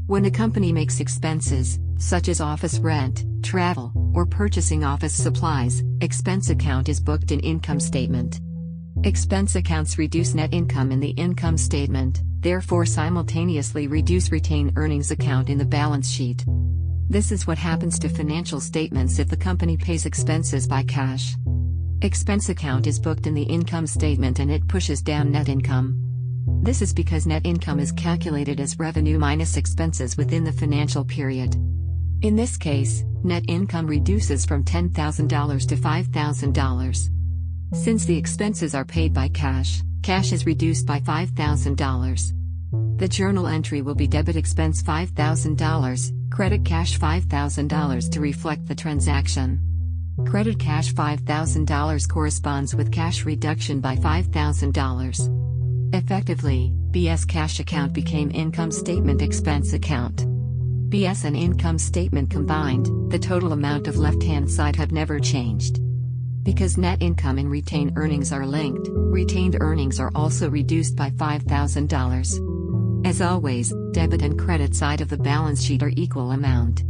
When a company makes expenses, such as office rent, travel, or purchasing office supplies, expense account is booked in income statement. Expense accounts reduce net income in the income statement, therefore simultaneously reduce retained earnings account in the balance sheet. This is what happens to financial statements if the company pays expenses by cash. Expense account is booked in the income statement and it pushes down net income. This is because net income is calculated as revenue minus expenses within the financial period. In this case, net income reduces from $10,000 to $5,000. Since the expenses are paid by cash, cash is reduced by $5,000. The journal entry will be debit expense $5,000, credit cash $5,000 to reflect the transaction. Credit cash $5,000 corresponds with cash reduction by $5,000. Effectively, BS cash account became income statement expense account. BS and income statement combined, the total amount of left-hand side have never changed. Because net income and retained earnings are linked, retained earnings are also reduced by $5,000. As always, debit and credit side of the balance sheet are equal amount.